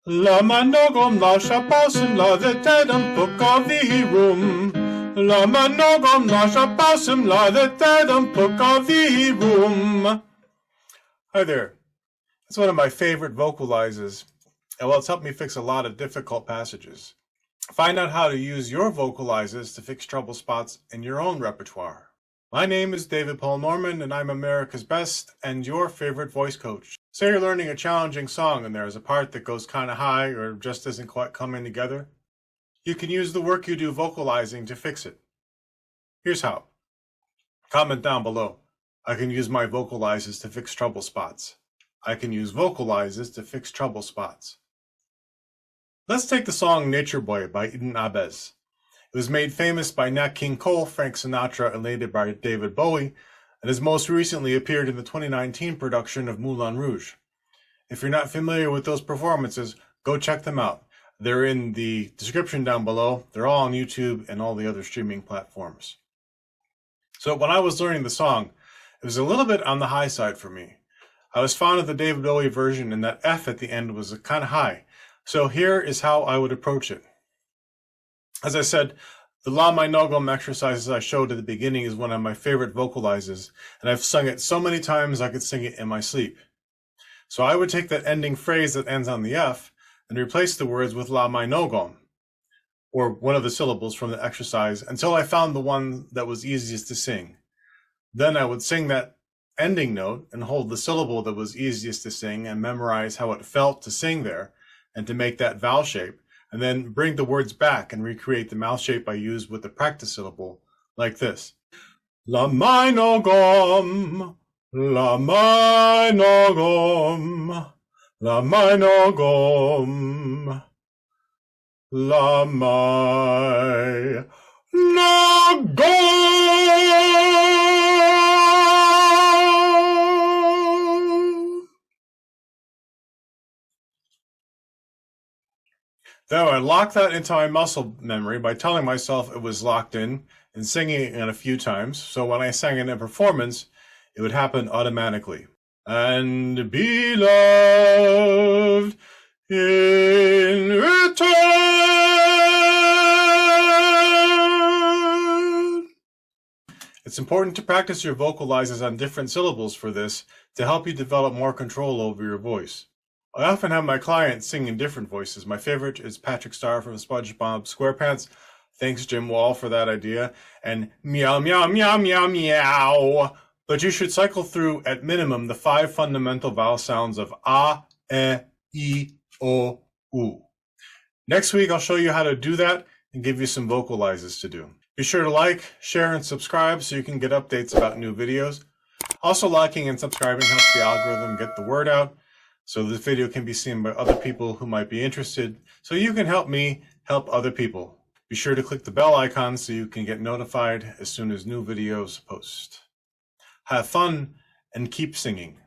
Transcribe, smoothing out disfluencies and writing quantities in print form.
La manogom nasza pasem la detedam pukavirum. La manogom nasza pasem la detedam pukavirum. Hi there. It's one of my favorite vocalizes, and well, it's helped me fix a lot of difficult passages. Find out how to use your vocalizes to fix trouble spots in your own repertoire. My name is David Paul Norman, and I'm America's best and your favorite voice coach. Say you're learning a challenging song and there's a part that goes kind of high or just isn't quite coming together. You can use the work you do vocalizing to fix it. Here's how. Comment down below. I can use my vocalizes to fix trouble spots. I can use vocalizes to fix trouble spots. Let's take the song Nature Boy by Eden Abes. It was made famous by Nat King Cole, Frank Sinatra, and later by David Bowie, and has most recently appeared in the 2019 production of Moulin Rouge. If you're not familiar with those performances, go check them out. They're in the description down below. They're all on YouTube and all the other streaming platforms. So when I was learning the song, it was a little bit on the high side for me. I was fond of the David Bowie version, and that F at the end was kind of high. So here is how I would approach it. As I said, the La Minogam exercises I showed at the beginning is one of my favorite vocalizes, and I've sung it so many times I could sing it in my sleep. So I would take that ending phrase that ends on the F and replace the words with La Minogam, or one of the syllables from the exercise, until I found the one that was easiest to sing. Then I would sing that ending note and hold the syllable that was easiest to sing and memorize how it felt to sing there and to make that vowel shape, and then bring the words back and recreate the mouth shape I used with the practice syllable, like this. La minogam, la minogam, la minogam, la minogam. Then I locked that into my muscle memory by telling myself it was locked in and singing it a few times, so when I sang it in performance, it would happen automatically. And be loved in return. It's important to practice your vocalizes on different syllables for this to help you develop more control over your voice. I often have my clients sing in different voices. My favorite is Patrick Star from SpongeBob SquarePants. Thanks, Jim Wall, for that idea. And meow, meow, meow, meow, meow. But you should cycle through, at minimum, the 5 fundamental vowel sounds of A, E, I, O, U. Next week, I'll show you how to do that and give you some vocalizes to do. Be sure to like, share, and subscribe so you can get updates about new videos. Also, liking and subscribing helps the algorithm get the word out, so this video can be seen by other people who might be interested, so you can help me help other people. Be sure to click the bell icon so you can get notified as soon as new videos post. Have fun and keep singing.